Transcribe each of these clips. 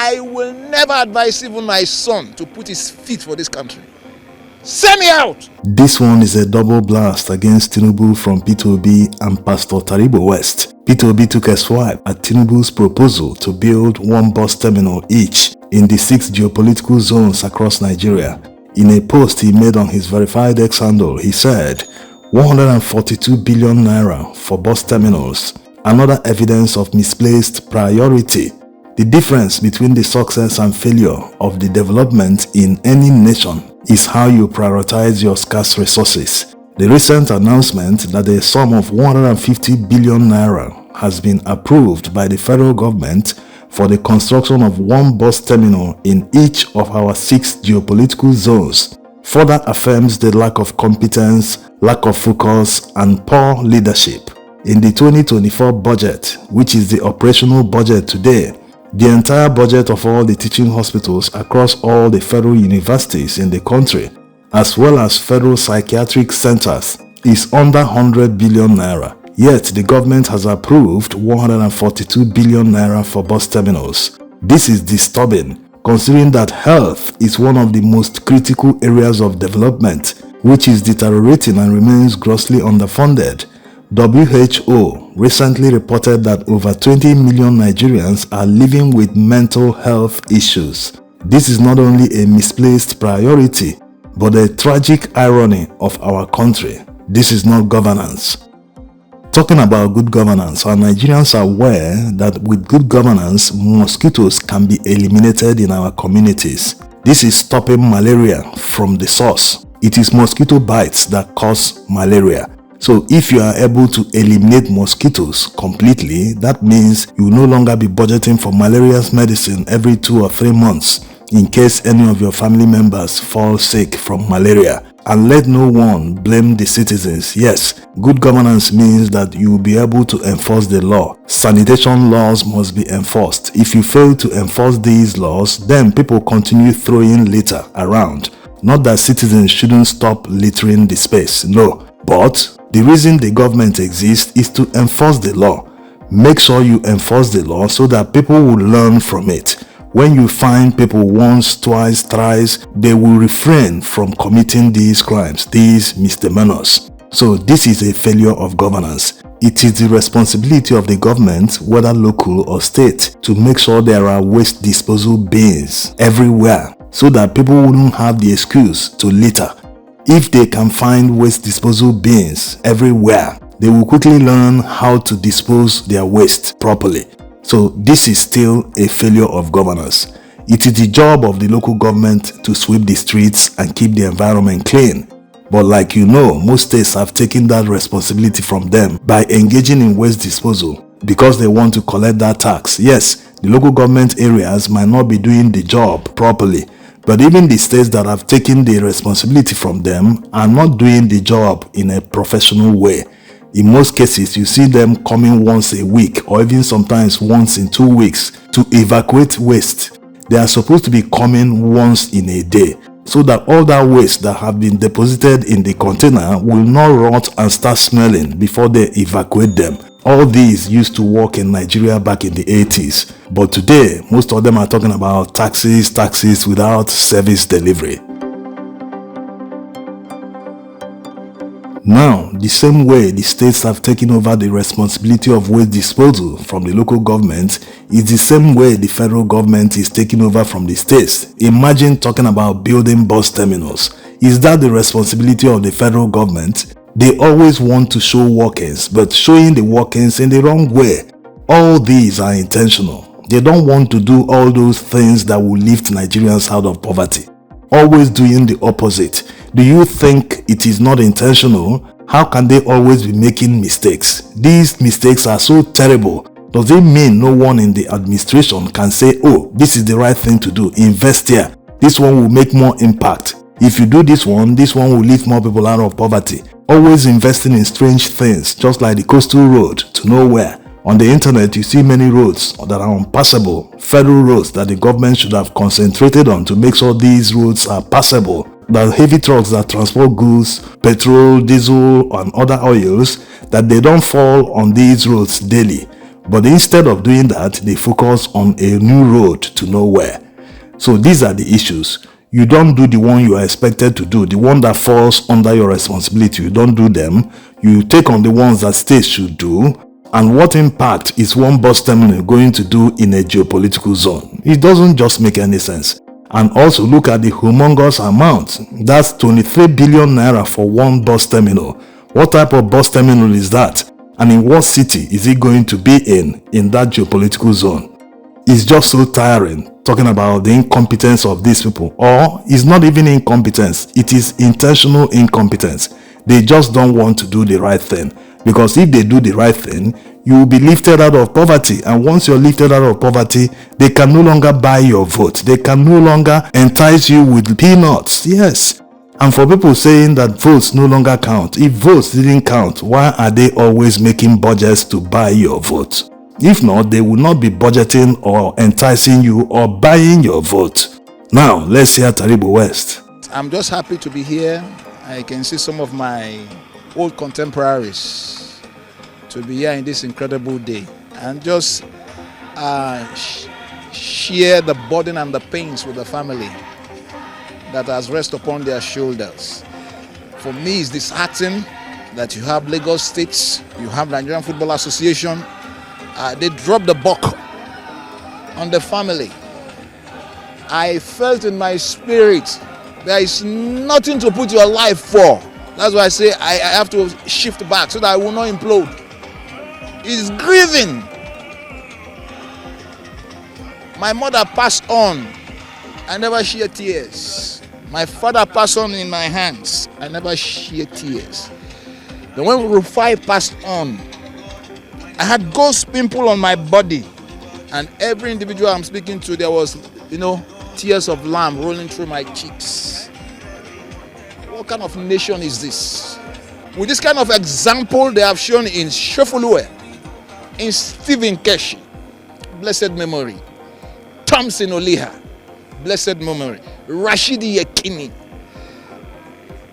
I will never advise even my son to put his feet for this country. Send me out! This one is a double blast against Tinubu from P2B and Pastor Taribo West. P2B took a swipe at Tinubu's proposal to build one bus terminal each in the 6 geopolitical zones across Nigeria. In a post he made on his verified X handle, he said, 142 billion naira for bus terminals, another evidence of misplaced priority. The difference between the success and failure of the development in any nation is how you prioritize your scarce resources. The recent announcement that a sum of 150 billion naira has been approved by the federal government for the construction of one bus terminal in each of our 6 geopolitical zones further affirms the lack of competence, lack of focus, and poor leadership. In the 2024 budget, which is the operational budget today, the entire budget of all the teaching hospitals across all the federal universities in the country, as well as federal psychiatric centers, is under 100 billion naira. Yet the government has approved 142 billion naira for bus terminals. This is disturbing, considering that health is one of the most critical areas of development, which is deteriorating and remains grossly underfunded. WHO recently reported that over 20 million Nigerians are living with mental health issues. This is not only a misplaced priority, but a tragic irony of our country. This is not governance. Talking about good governance, our Nigerians are aware that with good governance, mosquitoes can be eliminated in our communities. This is stopping malaria from the source. It is mosquito bites that cause malaria. So if you are able to eliminate mosquitoes completely, that means you will no longer be budgeting for malaria's medicine every 2 or 3 months in case any of your family members fall sick from malaria. And let no one blame the citizens. Yes, good governance means that you will be able to enforce the law. Sanitation laws must be enforced. If you fail to enforce these laws, then people continue throwing litter around. Not that citizens shouldn't stop littering the space, no. But the reason the government exists is to enforce the law. Make sure you enforce the law so that people will learn from it. When you find people once, twice, thrice, they will refrain from committing these crimes, these misdemeanors. So this is a failure of governance. It is the responsibility of the government, whether local or state, to make sure there are waste disposal bins everywhere so that people wouldn't have the excuse to litter. If they can find waste disposal bins everywhere, they will quickly learn how to dispose their waste properly. So this is still a failure of governance. It is the job of the local government to sweep the streets and keep the environment clean. But like you know, most states have taken that responsibility from them by engaging in waste disposal because they want to collect that tax. Yes, the local government areas might not be doing the job properly, but even the states that have taken the responsibility from them are not doing the job in a professional way. In most cases, you see them coming once a week or even sometimes once in 2 weeks to evacuate waste. They are supposed to be coming once in a day so that all that waste that have been deposited in the container will not rot and start smelling before they evacuate them. All these used to work in Nigeria back in the 80s, but today most of them are talking about taxis without service delivery. Now, the same way the states have taken over the responsibility of waste disposal from the local government is the same way the federal government is taking over from the states. Imagine talking about building bus terminals. Is that the responsibility of the federal government? They always want to show workings, but showing the workings in the wrong way. All these are intentional. They don't want to do all those things that will lift Nigerians out of poverty. Always doing the opposite. Do you think it is not intentional? How can they always be making mistakes? These mistakes are so terrible. Does it mean no one in the administration can say, oh, this is the right thing to do, invest here, this one will make more impact. If you do this one will lift more people out of poverty. Always investing in strange things, just like the coastal road to nowhere. On the internet, you see many roads that are unpassable, federal roads that the government should have concentrated on to make sure these roads are passable. The heavy trucks that transport goods, petrol, diesel, and other oils, that they don't fall on these roads daily. But instead of doing that, they focus on a new road to nowhere. So these are the issues. You don't do the one you are expected to do, the one that falls under your responsibility. You don't do them. You take on the ones that states should do. And what impact is one bus terminal going to do in a geopolitical zone? It doesn't just make any sense. And also look at the humongous amount. That's 23 billion naira for one bus terminal. What type of bus terminal is that? And in what city is it going to be in that geopolitical zone? It's just so tiring talking about the incompetence of these people. Or it's not even incompetence, it is intentional incompetence. They just don't want to do the right thing. Because if they do the right thing, you will be lifted out of poverty. And once you're lifted out of poverty, they can no longer buy your vote. They can no longer entice you with peanuts. Yes. And for people saying that votes no longer count, if votes didn't count, why are they always making budgets to buy your vote? If not, they will not be budgeting or enticing you or buying your vote. Now, let's hear Taribo West. I'm just happy to be here. I can see some of my old contemporaries to be here in this incredible day and just share the burden and the pains with the family that has rest upon their shoulders. For me, it's disheartening that you have Lagos State, you have Nigerian Football Association. They dropped the buck on the family. I felt in my spirit there is nothing to put your life for. That's why I say I have to shift back so that I will not implode. It's grieving. My mother passed on. I never shed tears. My father passed on in my hands. I never shed tears. Then when Rufai passed on, I had ghost pimple on my body. And every individual I'm speaking to, there was, tears of lamb rolling through my cheeks. What kind of nation is this? With this kind of example they have shown in Shefulue, in Stephen Keshi, blessed memory, Thompson Oliha, blessed memory, Rashidi Yekini.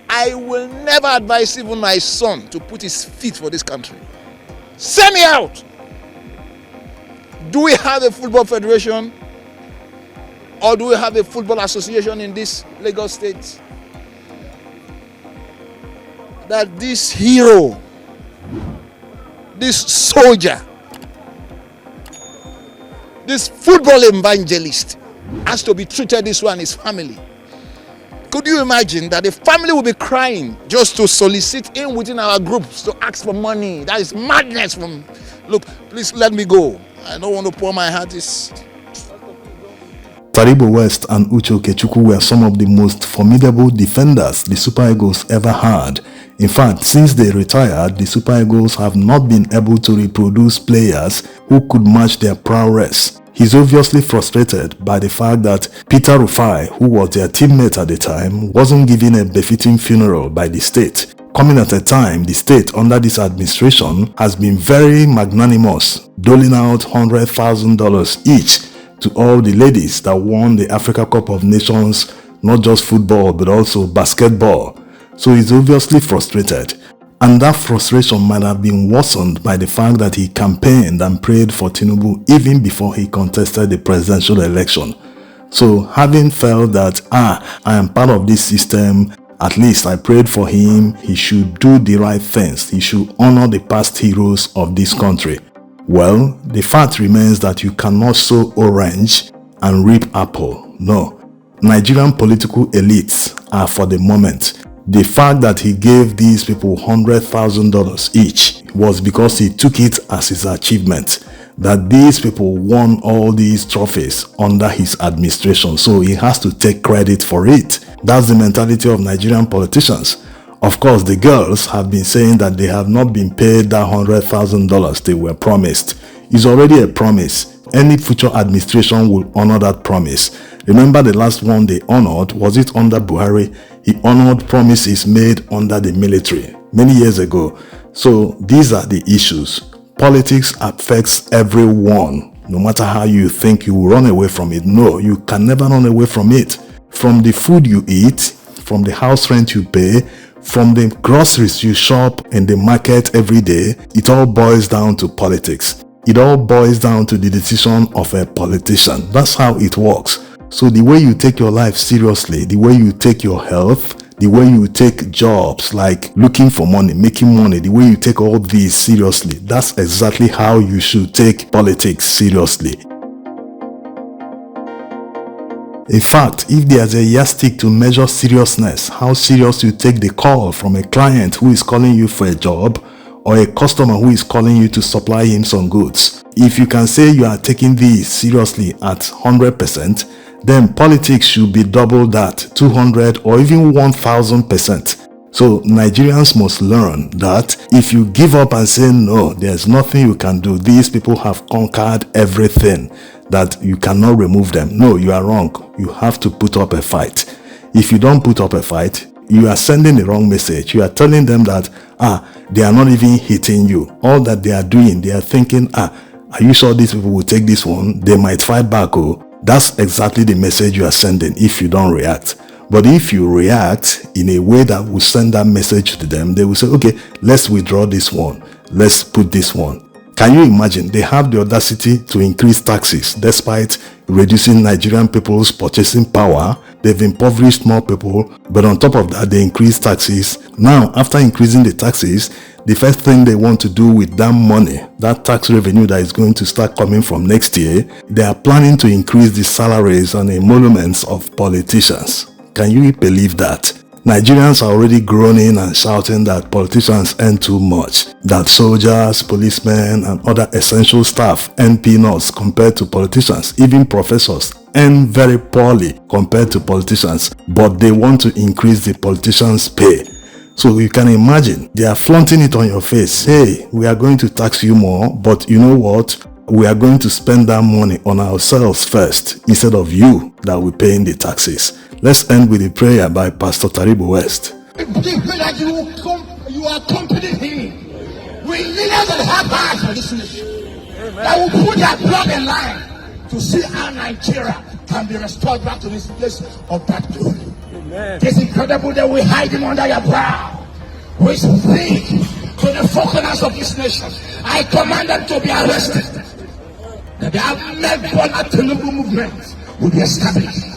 I will never advise even my son to put his feet for this country. Send me out. Do we have a football federation? Or do we have a football association in this Lagos State? That this hero, this soldier, this football evangelist has to be treated this way and his family. Could you imagine that the family will be crying just to solicit in within our groups to ask for money? That is madness. Look, please let me go. I don't want to pour my heart. Taribo West and Uche Okechukwu were some of the most formidable defenders the Super Eagles ever had. In fact, since they retired, the Super Eagles have not been able to reproduce players who could match their prowess. He's obviously frustrated by the fact that Peter Rufai, who was their teammate at the time, wasn't given a befitting funeral by the state. Coming at a time, the state under this administration has been very magnanimous, doling out $100,000 each to all the ladies that won the Africa Cup of Nations, not just football but also basketball. So he's obviously frustrated. And that frustration might have been worsened by the fact that he campaigned and prayed for Tinubu even before he contested the presidential election. So having felt that, I am part of this system, at least I prayed for him, he should do the right things, he should honor the past heroes of this country. Well, the fact remains that you cannot sow orange and reap apple. No. Nigerian political elites are for the moment. The fact that he gave these people $100,000 each was because he took it as his achievement, that these people won all these trophies under his administration, so he has to take credit for it. That's the mentality of Nigerian politicians. Of course, the girls have been saying that they have not been paid that $100,000 they were promised. It's already a promise. Any future administration will honor that promise. Remember the last one they honored, was it under Buhari? He honored promises made under the military many years ago. So these are the issues. Politics affects everyone. No matter how you think you will run away from it. No, you can never run away from it. From the food you eat, from the house rent you pay, from the groceries you shop in the market every day, it all boils down to politics. It all boils down to the decision of a politician. That's how it works. So the way you take your life seriously, the way you take your health, the way you take jobs like looking for money, making money, the way you take all these seriously, that's exactly how you should take politics seriously. In fact, if there's a yardstick to measure seriousness, how serious you take the call from a client who is calling you for a job or a customer who is calling you to supply him some goods, if you can say you are taking these seriously at 100%, then politics should be double that, 200 or even 1000%. So Nigerians must learn that if you give up and say no, there's nothing you can do, these people have conquered everything, that you cannot remove them. No, you are wrong. You have to put up a fight. If you don't put up a fight, you are sending the wrong message. You are telling them that they are not even hitting you. All that they are doing, they are thinking, are you sure these people will take this one? They might fight back. Oh, that's exactly the message you are sending if you don't react. But if you react in a way that will send that message to them, they will say, okay, let's withdraw this one. Let's put this one. Can you imagine? They have the audacity to increase taxes despite reducing Nigerian people's purchasing power. They've impoverished more people, but on top of that, they increase taxes. Now, after increasing the taxes, the first thing they want to do with that money, that tax revenue that is going to start coming from next year, they are planning to increase the salaries and emoluments of politicians. Can you believe that? Nigerians are already groaning and shouting that politicians earn too much, that soldiers, policemen, and other essential staff earn peanuts compared to politicians. Even professors earn very poorly compared to politicians, but they want to increase the politicians' pay. So you can imagine, they are flaunting it on your face. Hey, we are going to tax you more, but you know what? We are going to spend that money on ourselves first, instead of you that will pay in the taxes. Let's end with a prayer by Pastor Tari West. We pray that you accompany him. We leaders that have heart for this nation, that will put their blood in line to see how Nigeria can be restored back to this place of that glory. It's incredible that we hide him under your brow. We speak to the four corners of this nation. I command them to be arrested. That the Tinubu movement will be established.